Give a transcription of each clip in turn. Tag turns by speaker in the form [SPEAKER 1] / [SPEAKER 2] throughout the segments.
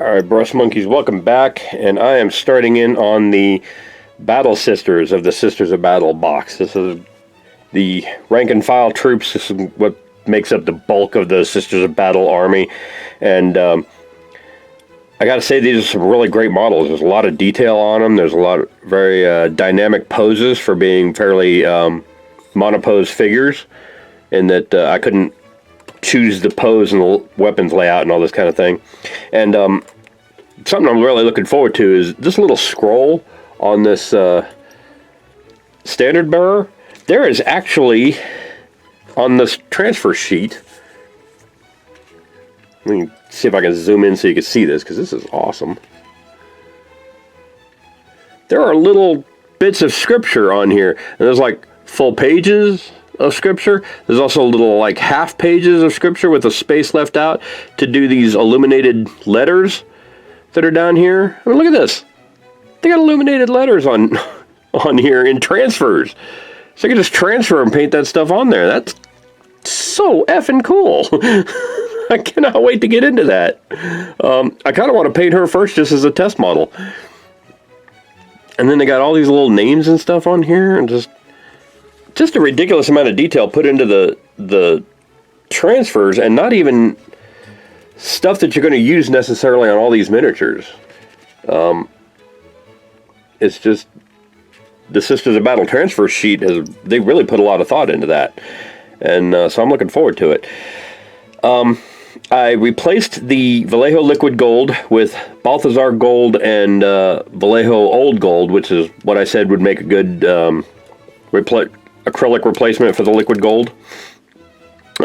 [SPEAKER 1] Alright, Brush Monkeys, welcome back, and I am starting in on the Battle Sisters of the Sisters of Battle box. This is the rank and file troops. This is what makes up the bulk of the Sisters of Battle army, and I gotta say, these are some really great models. There's a lot of detail on them. There's a lot of very dynamic poses for being fairly monopose figures, in that I couldn't choose the pose and the weapons layout and all this kind of thing. And something I'm really looking forward to is this little scroll on this standard bearer. There is actually, on this transfer sheet, let me see if I can zoom in so you can see this, because this is awesome. There are little bits of scripture on here, and there's like full pages of scripture. There's also little like half pages of scripture with a space left out to do these illuminated letters that are down here. I mean, look at this. They got illuminated letters on here in transfers. So I can just transfer and paint that stuff on there. That's so effing cool. I cannot wait to get into that. I kind of want to paint her first just as a test model. And then they got all these little names and stuff on here, and just a ridiculous amount of detail put into the transfers, and not even stuff that you're going to use necessarily on all these miniatures. It's just the Sisters of Battle transfer sheet they really put a lot of thought into that, and so I'm looking forward to it. I replaced the Vallejo Liquid Gold with Balthazar Gold and Vallejo Old Gold, which is what I said would make a good acrylic replacement for the liquid gold.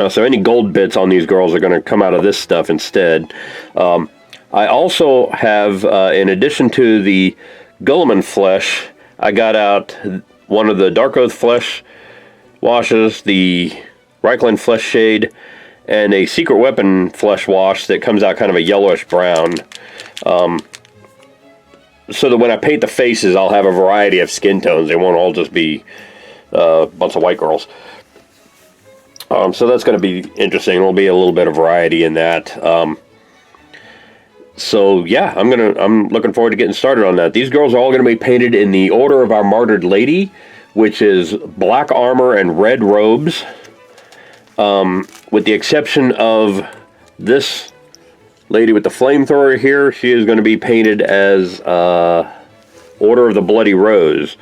[SPEAKER 1] So any gold bits on these girls are going to come out of this stuff instead. I also have, in addition to the Guilliman flesh, I got out one of the Dark Oath flesh washes, the Reichland flesh shade, and a Secret Weapon flesh wash that comes out kind of a yellowish brown. So that when I paint the faces, I'll have a variety of skin tones. They won't all just be a bunch of white girls. So that's going to be interesting. There'll be a little bit of variety in that. So yeah, I'm looking forward to getting started on that. These girls are all going to be painted in the Order of Our Martyred Lady, which is black armor and red robes, with the exception of this lady with the flamethrower here. She is going to be painted as Order of the Bloody Rose,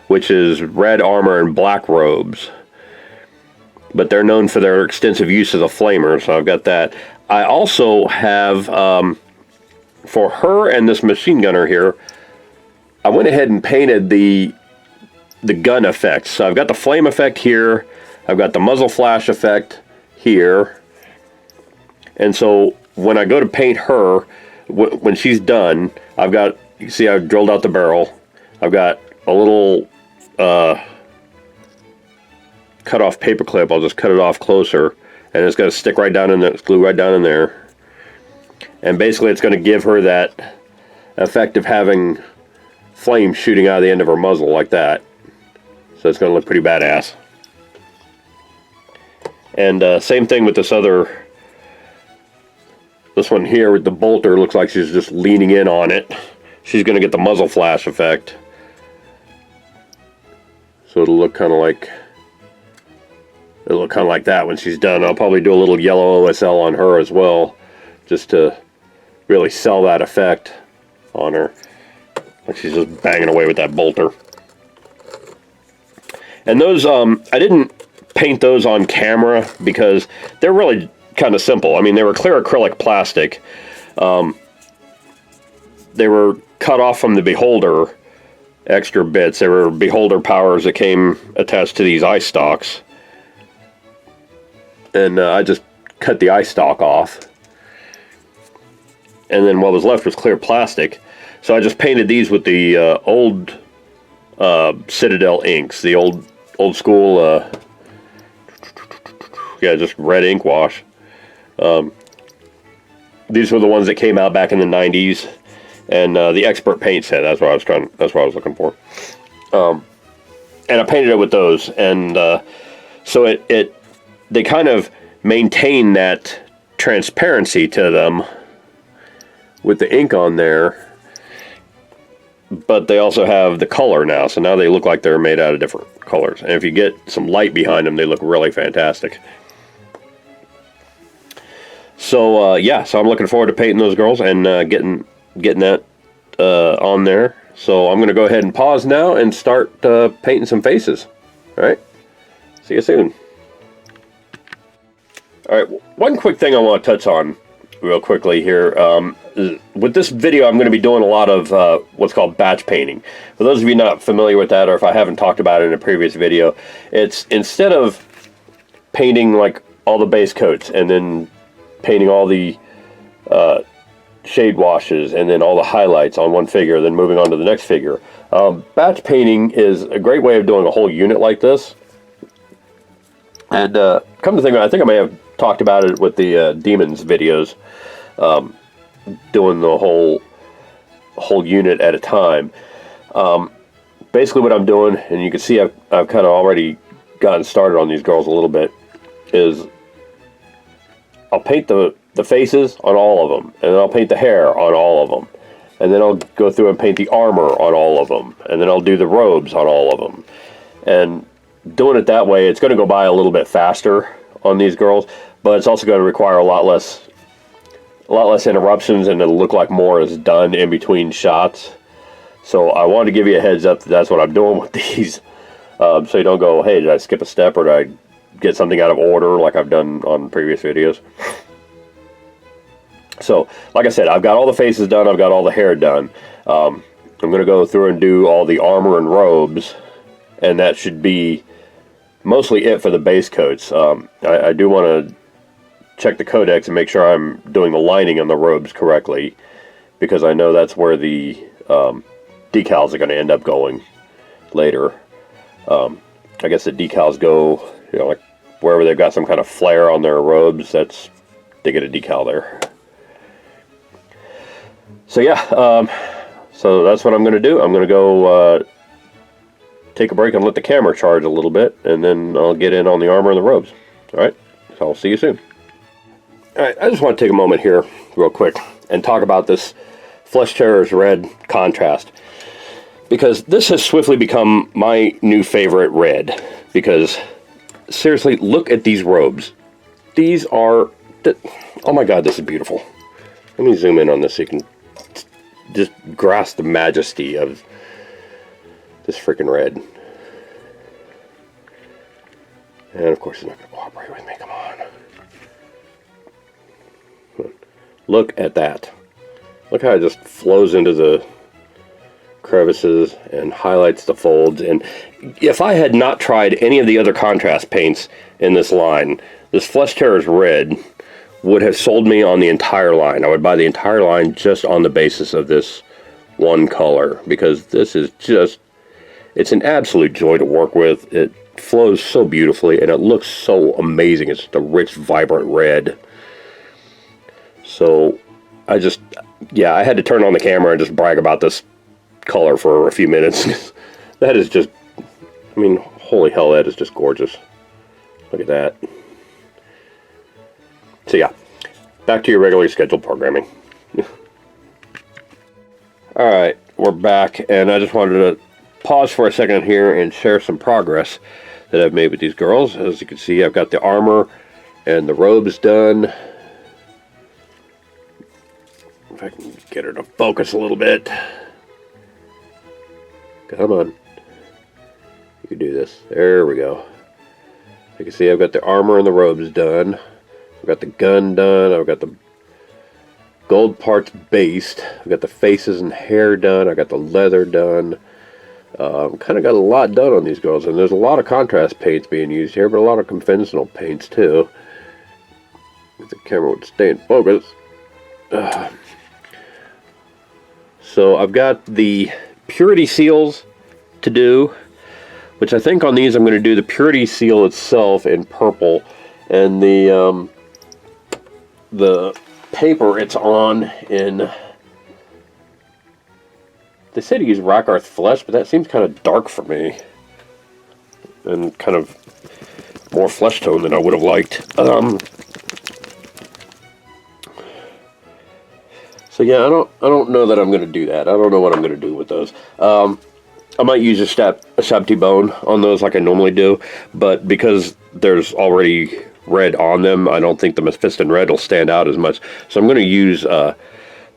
[SPEAKER 1] which is red armor and black robes. But they're known for their extensive use of the flamer, so I've got that. I also have, for her and this machine gunner here, I went ahead and painted the gun effects. So I've got the flame effect here, I've got the muzzle flash effect here, and so when I go to paint her, when she's done, I've got, you see I've drilled out the barrel, I've got a little cut off paper clip. I'll just cut it off closer, and it's going to stick right down in there, glue right down in there, and basically it's going to give her that effect of having flame shooting out of the end of her muzzle like that. So it's going to look pretty badass. And same thing with this one here with the bolter. Looks like she's just leaning in on it. She's going to get the muzzle flash effect, so it'll look kind of like that when she's done. I'll probably do a little yellow OSL on her as well, just to really sell that effect on her, like she's just banging away with that bolter. And those, I didn't paint those on camera because they're really kind of simple. I mean, they were clear acrylic plastic. They were cut off from the Beholder extra bits. They were Beholder powers that came attached to these eye stalks. And I just cut the eye stalk off. And then what was left was clear plastic. So I just painted these with the old Citadel inks, the old school, yeah, just red ink wash. These were the ones that came out back in the 90s, and the expert paint set. That's what I was looking for. And I painted it with those, and so they kind of maintain that transparency to them with the ink on there, but they also have the color now, so now they look like they're made out of different colors. And if you get some light behind them, they look really fantastic. So yeah, so I'm looking forward to painting those girls and getting that on there. So I'm going to go ahead and pause now and start painting some faces. All right, see you soon. All right, one quick thing I want to touch on real quickly here. With this video, I'm going to be doing a lot of what's called batch painting. For those of you not familiar with that, or if I haven't talked about it in a previous video, it's instead of painting like all the base coats and then painting all the shade washes and then all the highlights on one figure, then moving on to the next figure. Batch painting is a great way of doing a whole unit like this. And come to think of it, I think I may have talked about it with the Demons videos, doing the whole unit at a time. Basically what I'm doing, and you can see I've kind of already gotten started on these girls a little bit, is I'll paint the faces on all of them, and then I'll paint the hair on all of them, and then I'll go through and paint the armor on all of them, and then I'll do the robes on all of them. And doing it that way, it's going to go by a little bit faster on these girls, but it's also going to require a lot less interruptions, and it'll look like more is done in between shots. So I wanted to give you a heads up that that's what I'm doing with these, so you don't go, hey, did I skip a step, or did I get something out of order like I've done on previous videos. So, like I said, I've got all the faces done, I've got all the hair done. I'm going to go through and do all the armor and robes, and that should be mostly it for the base coats. I do want to check the codex and make sure I'm doing the lining on the robes correctly, because I know that's where the decals are going to end up going later. I guess the decals go, you know, like wherever they've got some kind of flare on their robes, they get a decal there. So yeah, so that's what I'm going to do. I'm going to go take a break and let the camera charge a little bit, and then I'll get in on the armor and the robes. Alright, so I'll see you soon. Alright, I just want to take a moment here real quick and talk about this Flesh Terror's red contrast, because this has swiftly become my new favorite red. Because seriously, look at these robes. These are, oh my god, this is beautiful. Let me zoom in on this so you can just grasp the majesty of this freaking red. And of course, it's not going to cooperate with me. Come on. Look at that. Look how it just flows into the crevices and highlights the folds. And if I had not tried any of the other contrast paints in this line, this Flesh Terror's red would have sold me on the entire line. I would buy the entire line just on the basis of this one color, because this is just, it's an absolute joy to work with. It flows so beautifully and it looks so amazing. It's just a rich, vibrant red. So I had to turn on the camera and just brag about this color for a few minutes. That is just, I mean, holy hell, that is just gorgeous. Look at that. So yeah, back to your regularly scheduled programming. Alright, we're back, and I just wanted to pause for a second here and share some progress that I've made with these girls. As you can see, I've got the armor and the robes done. If I can get her to focus a little bit. Come on. You can do this. There we go. You can see I've got the armor and the robes done. I've got the gun done. I've got the gold parts based. I've got the faces and hair done. I got the leather done. Kind of got a lot done on these girls, and there's a lot of contrast paints being used here, but a lot of conventional paints too. If the camera would stay in focus. So I've got the purity seals to do, which I think on these I'm going to do the purity seal itself in purple, and the paper it's on in, they say to use rock earth flesh, but that seems kind of dark for me and kind of more flesh tone than I would have liked. So So yeah, I don't know that I'm going to do that. I don't know what I'm going to do with those. I might use a Shabti bone on those like I normally do, but because there's already red on them, I don't think the Mephiston red will stand out as much. So I'm going to use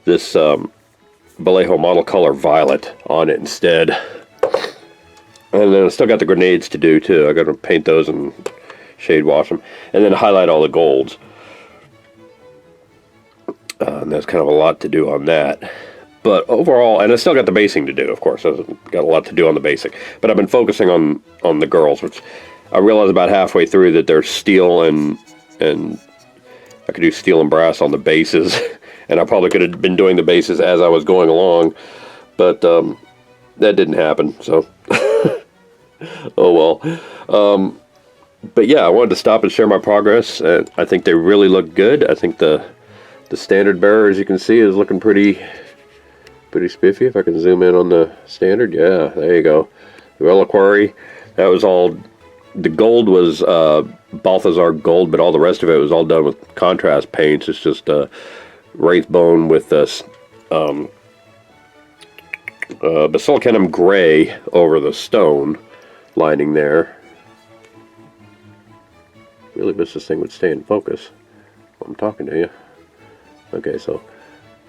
[SPEAKER 1] this Vallejo model color violet on it instead. And then I still got the grenades to do too. I got to paint those and shade wash them, and then highlight all the golds. And there's kind of a lot to do on that. But overall, and I still got the basing to do, of course. I've got a lot to do on the basic. But I've been focusing on the girls, which I realized about halfway through that there's steel and I could do steel and brass on the bases. And I probably could have been doing the bases as I was going along. But that didn't happen, so oh well. But yeah, I wanted to stop and share my progress. I think they really look good. I think the standard bearer, as you can see, is looking pretty spiffy. If I can zoom in on the standard, yeah, there you go. The reliquary, that was all, the gold was Balthazar gold, but all the rest of it was all done with contrast paints. It's just wraith bone with this basilicum gray over the stone lining there. Really wish this thing would stay in focus while I'm talking to you. Okay, so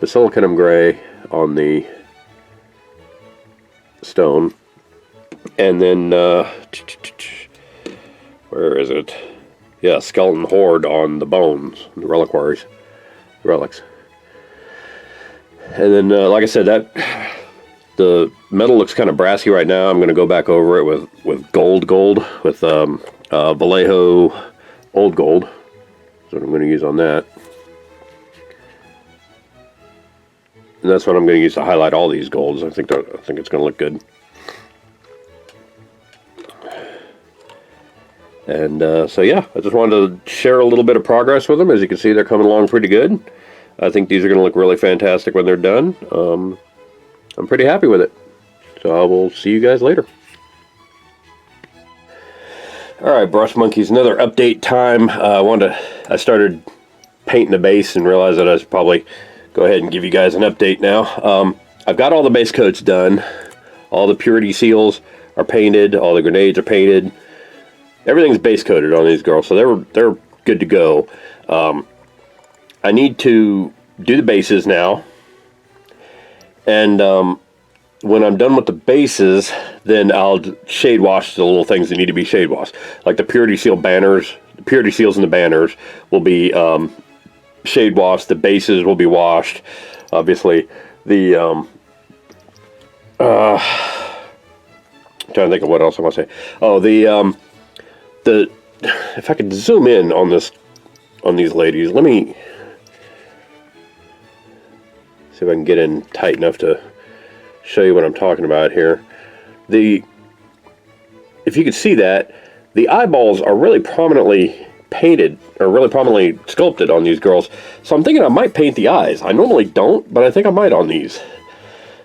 [SPEAKER 1] basilicum gray on the stone, and then where is it? Yeah, skeleton horde on the bones, the relics. And then, like I said, that the metal looks kind of brassy right now. I'm going to go back over it with gold with Vallejo old gold. That's what I'm going to use on that. And that's what I'm going to use to highlight all these golds. I think it's going to look good. And so yeah, I just wanted to share a little bit of progress with them. As you can see, they're coming along pretty good. I think these are going to look really fantastic when they're done. I'm pretty happy with it. So I will see you guys later. Alright, Brush Monkeys, another update time. I started painting the base and realized that I should probably go ahead and give you guys an update now. I've got all the base coats done. All the purity seals are painted. All the grenades are painted. Everything's base coated on these girls, so they're good to go. I need to do the bases now. And when I'm done with the bases, then I'll shade wash the little things that need to be shade washed. Like the purity seal banners, the purity seals and the banners will be shade washed. The bases will be washed. Obviously, the I'm trying to think of what else I want to say. Oh, the if I could zoom in on these ladies, let me see if I can get in tight enough to show you what I'm talking about here. If you could see that, the eyeballs are really prominently painted, or really prominently sculpted on these girls. So I'm thinking I might paint the eyes. I normally don't, but I think I might on these.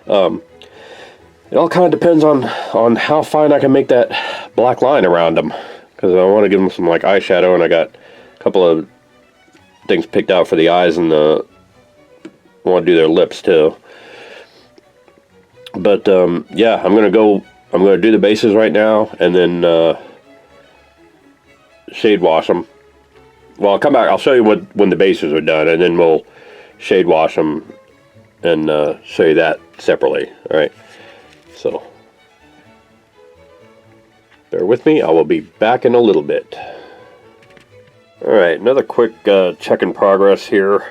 [SPEAKER 1] It all kind of depends on how fine I can make that black line around them, because I want to give them some like eyeshadow, and I got a couple of things picked out for the eyes, and I want to do their lips too. But yeah, I'm gonna do the bases right now, and then shade wash them. Well, I'll come back. I'll show you when the bases are done, and then we'll shade wash them and show you that separately. All right. So bear with me. I will be back in a little bit. All right, another quick check in progress here.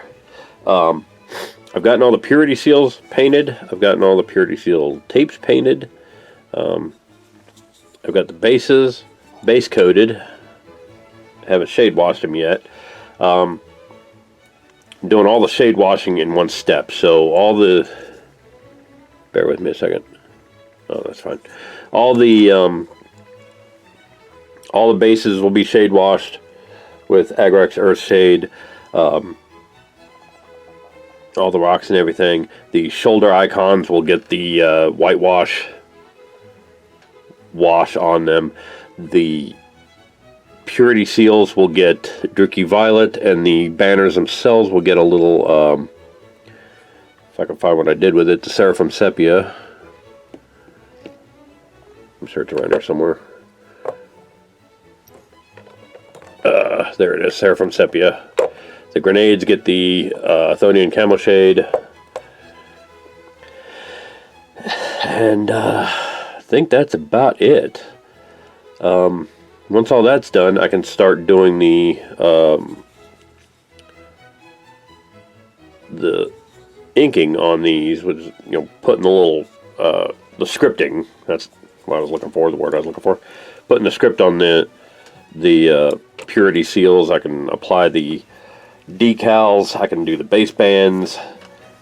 [SPEAKER 1] I've gotten all the purity seals painted. I've gotten all the purity seal tapes painted. I've got the bases base coated. Haven't shade washed them yet. I'm doing all the shade washing in one step. So bear with me a second. Oh, that's fine. All the bases will be shade washed with Agrax Earth Shade. All the rocks and everything. The shoulder icons will get the whitewash wash on them. The purity seals will get Druki Violet, and the banners themselves will get a little if I can find what I did with it, the Seraphim Sepia. I'm sure it's around there somewhere. There it is, Seraphim Sepia. The grenades get the Athonian Camo Shade. And I think that's about it. Once all that's done, I can start doing the inking on these, which is, you know, putting the little the scripting. That's what I was looking for. The word I was looking for. Putting the script on the purity seals. I can apply the decals. I can do the base bands,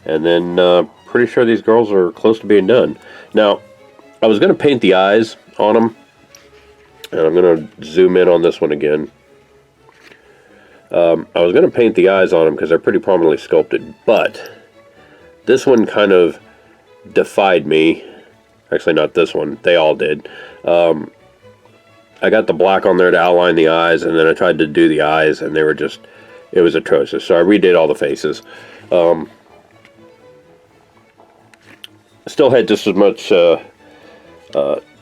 [SPEAKER 1] and then pretty sure these girls are close to being done. Now, I was going to paint the eyes on them, and I'm going to zoom in on this one again. I was going to paint the eyes on them because they're pretty prominently sculpted, but this one kind of defied me. Actually, not this one. They all did. I got the black on there to outline the eyes, and then I tried to do the eyes, and they were just, it was atrocious. So I redid all the faces. Still had just as much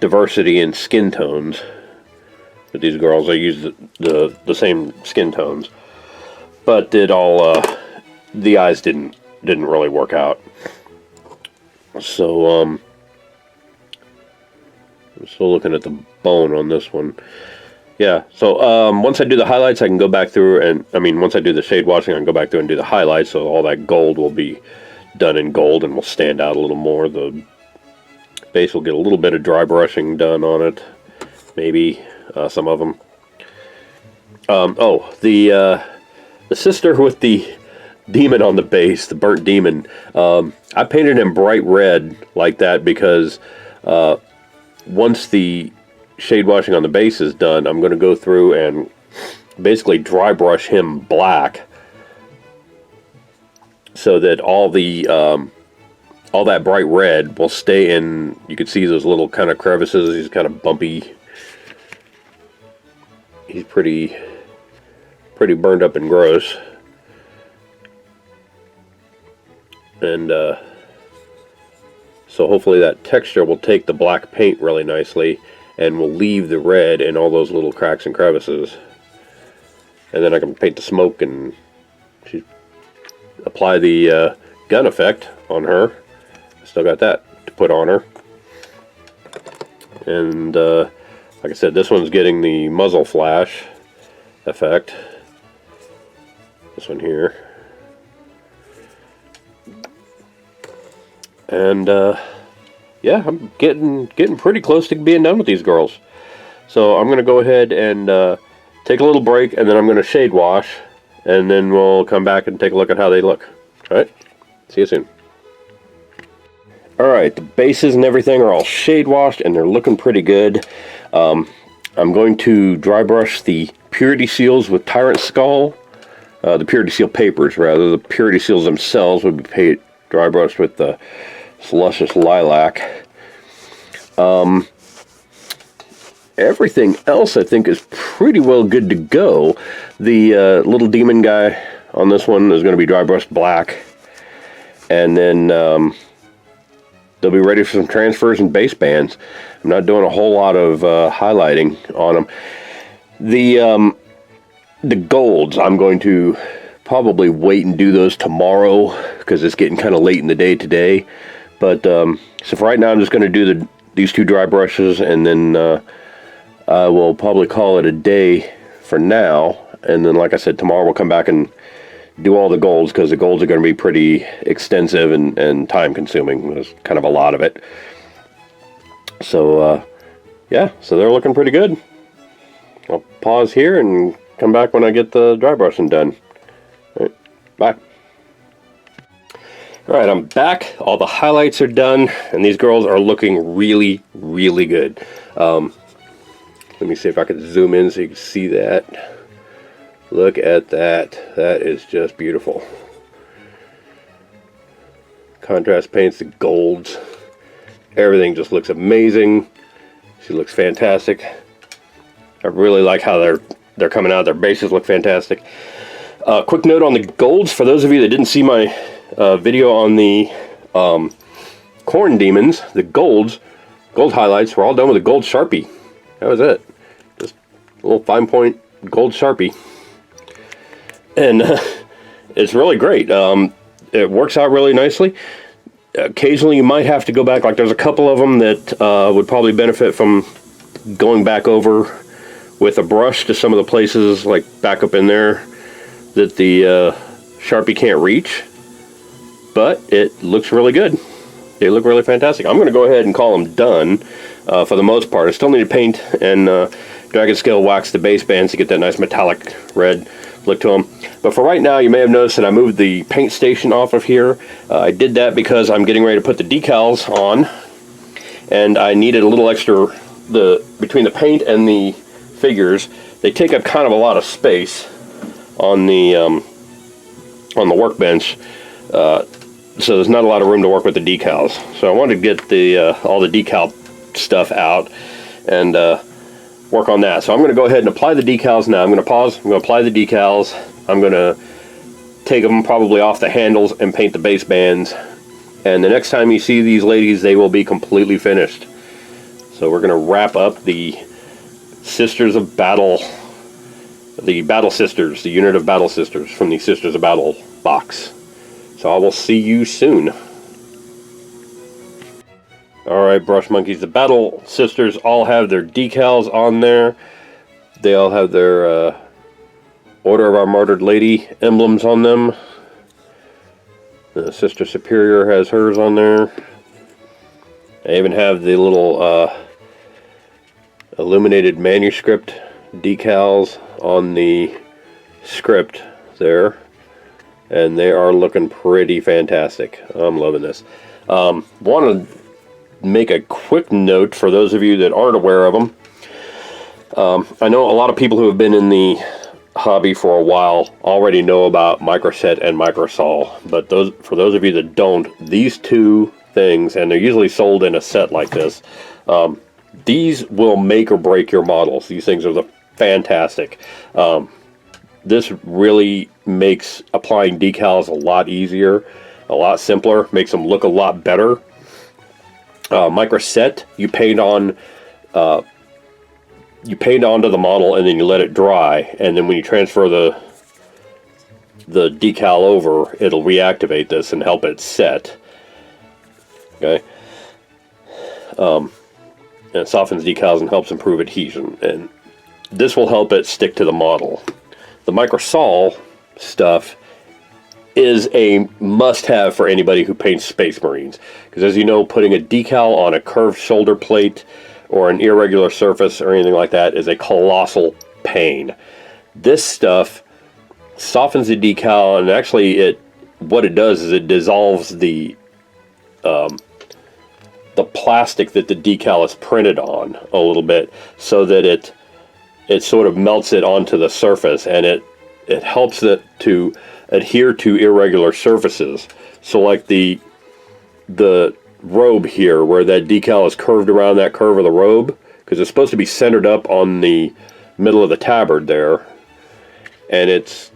[SPEAKER 1] diversity in skin tones with these girls. I used the same skin tones, but did all the eyes didn't really work out. So I'm still looking at the bone on this one. Yeah, so once I do the highlights, I can go back through and, I mean, once I do the shade washing, I can go back through and do the highlights, so all that gold will be done in gold and will stand out a little more. The base will get a little bit of dry brushing done on it, maybe some of them. Oh, the sister with the demon on the base, the burnt demon, I painted him bright red like that because once the shade washing on the base is done, I'm going to go through and basically dry brush him black, so that all that bright red will stay in. You can see those little kind of crevices. He's kind of bumpy. He's pretty burned up and gross. And so hopefully that texture will take the black paint really nicely and will leave the red in all those little cracks and crevices. And then I can paint the smoke and apply the gun effect on her. Still got that to put on her. And like I said, this one's getting the muzzle flash effect. This one here. And yeah, I'm getting pretty close to being done with these girls. So I'm going to go ahead and take a little break, and then I'm going to shade wash, and then we'll come back and take a look at how they look. Alright, see you soon. Alright, the bases and everything are all shade washed, and they're looking pretty good. I'm going to dry brush the purity seals with Tyrant Skull. The purity seal papers, rather. The purity seals themselves would be dry brushed with the Luscious Lilac. Everything else I think is pretty well good to go. The little demon guy on this one is going to be dry brushed black, and then they'll be ready for some transfers and base bands. I'm not doing a whole lot of highlighting on them. The golds, I'm going to probably wait and do those tomorrow because it's getting kind of late in the day today. But so for right now, I'm just going to do these two dry brushes, and then I will probably call it a day for now. And then, like I said, tomorrow we'll come back and do all the golds, because the golds are going to be pretty extensive and time consuming. There's kind of a lot of it. So yeah, so they're looking pretty good. I'll pause here and come back when I get the dry brushing done. All right, bye. Alright, I'm back. All the highlights are done, and these girls are looking really, really good. Let me see if I can zoom in so you can see that. Look at that. That is just beautiful. Contrast paints, the golds. Everything just looks amazing. She looks fantastic. I really like how they're coming out. Their bases look fantastic. Quick note on the golds, for those of you that didn't see my video on the Corn Demons, the gold highlights, were all done with a gold Sharpie. That was it. Just a little fine point gold Sharpie. And it's really great. It works out really nicely. Occasionally you might have to go back. Like there's a couple of them that would probably benefit from going back over with a brush to some of the places, like back up in there, that the Sharpie can't reach. But it looks really good. They look really fantastic. I'm going to go ahead and call them done for the most part. I still need to paint and Dragon Scale wax the base bands to get that nice metallic red look to them. But for right now, you may have noticed that I moved the paint station off of here. I did that because I'm getting ready to put the decals on, and I needed a little extra, between the paint and the figures, they take up kind of a lot of space on the workbench. So there's not a lot of room to work with the decals. So I wanted to get all the decal stuff out and work on that. So I'm going to go ahead and apply the decals now. I'm going to pause. I'm going to apply the decals. I'm going to take them probably off the handles and paint the base bands. And the next time you see these ladies, they will be completely finished. So we're going to wrap up the Sisters of Battle, the Battle Sisters, the unit of Battle Sisters from the Sisters of Battle box. So I will see you soon. Alright, Brush Monkeys, the Battle Sisters all have their decals on there. They all have their Order of Our Martyred Lady emblems on them. The Sister Superior has hers on there. I even have the little illuminated manuscript decals on the script there. And they are looking pretty fantastic. I'm loving this. Want to make a quick note for those of you that aren't aware of them. I know a lot of people who have been in the hobby for a while already know about Microset and Microsol, but for those of you that don't, these two things, and they're usually sold in a set like this, these will make or break your models. These things are fantastic. This really makes applying decals a lot easier, a lot simpler, makes them look a lot better. Microset, you paint onto the model and then you let it dry, and then when you transfer the decal over, it'll reactivate this and help it set. Okay, and it softens decals and helps improve adhesion, and this will help it stick to the model. The Microsol stuff is a must-have for anybody who paints Space Marines, because as you know, putting a decal on a curved shoulder plate or an irregular surface or anything like that is a colossal pain. This stuff softens the decal, and actually what it does is it dissolves the plastic that the decal is printed on a little bit, so that it sort of melts it onto the surface, and it helps it to adhere to irregular surfaces. So like the robe here, where that decal is curved around that curve of the robe, because it's supposed to be centered up on the middle of the tabard there, and it's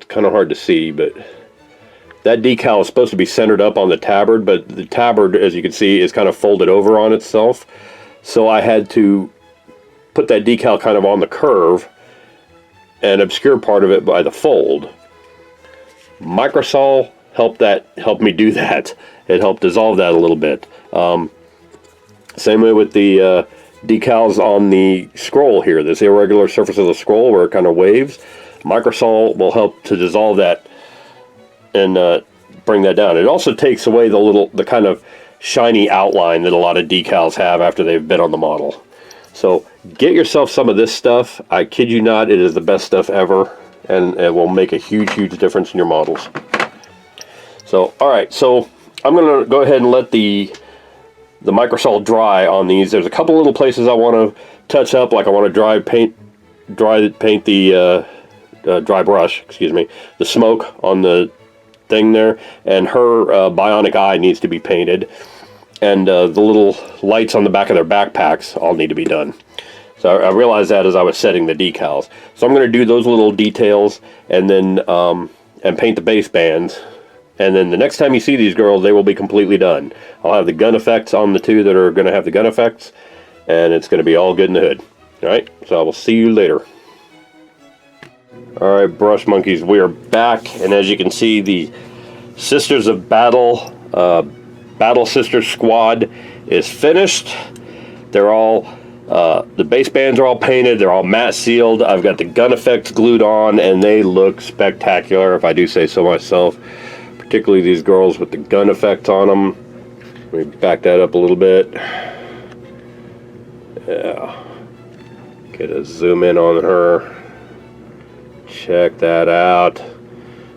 [SPEAKER 1] kind of hard to see, but that decal is supposed to be centered up on the tabard, but the tabard, as you can see, is kind of folded over on itself. So I had to put that decal kind of on the curve and obscure part of it by the fold. Microsol helped me do that. It helped dissolve that a little bit. Same way with the decals on the scroll here, this irregular surface of the scroll where it kind of waves. Microsol will help to dissolve that and bring that down. It also takes away the kind of shiny outline that a lot of decals have after they've been on the model. So get yourself some of this stuff. I kid you not, it is the best stuff ever, and it will make a huge difference in your models. So alright, so I'm going to go ahead and let the Microsol dry on these. There's a couple little places I want to touch up, like I want to dry paint the dry brush, excuse me, the smoke on the thing there, and her bionic eye needs to be painted, and the little lights on the back of their backpacks all need to be done. So I realized that as I was setting the decals. So I'm going to do those little details, and then and paint the base bands, And then the next time you see these girls, they will be completely done. I'll have the gun effects on the two that are going to have the gun effects, and it's going to be all good in the hood. Alright, so I will see you later. Alright, brush monkeys, we are back, and as you can see, the Sisters of Battle, Battle Sister Squad is finished. They're all, the base bands are all painted, they're all matte sealed. I've got the gun effects glued on, and they look spectacular, if I do say so myself. Particularly these girls with the gun effects on them. Let me back that up a little bit. Yeah. Get a zoom in on her. Check that out.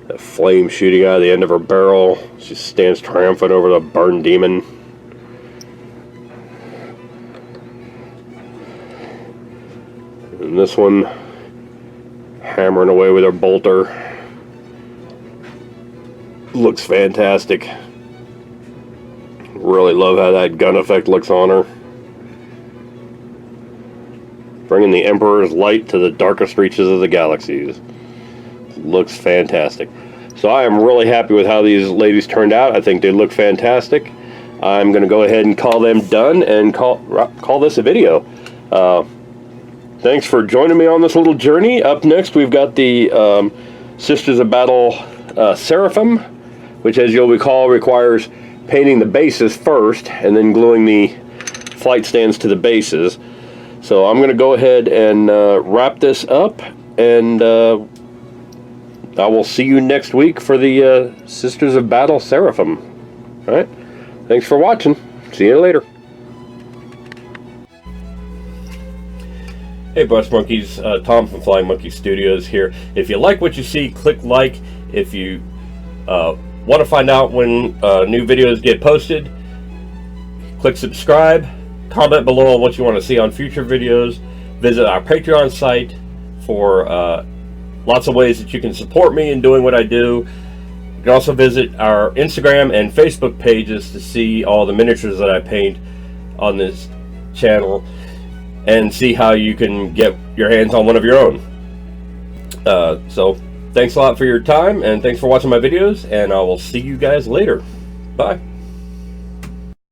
[SPEAKER 1] That flame shooting out of the end of her barrel. She stands triumphant over the burned demon. And this one hammering away with her bolter. Looks fantastic. Really love how that gun effect looks on her. Bringing the Emperor's light to the darkest reaches of the galaxies. Looks fantastic. So I am really happy with how these ladies turned out. I think they look fantastic. I'm going to go ahead and call them done and call this a video. Thanks for joining me on this little journey. Up next we've got the Sisters of Battle Seraphim, which, as you'll recall, requires painting the bases first and then gluing the flight stands to the bases. So I'm going to go ahead and wrap this up, and I will see you next week for the Sisters of Battle Seraphim. Alright, thanks for watching. See you later. Hey Brush Monkeys, Tom from Flying Monkey Studios here. If you like what you see, click like. If you want to find out when new videos get posted, click subscribe. Comment below on what you want to see on future videos. Visit our Patreon site for lots of ways that you can support me in doing what I do. You can also visit our Instagram and Facebook pages to see all the miniatures that I paint on this channel and see how you can get your hands on one of your own. So thanks a lot for your time, and thanks for watching my videos, and I will see you guys later. Bye.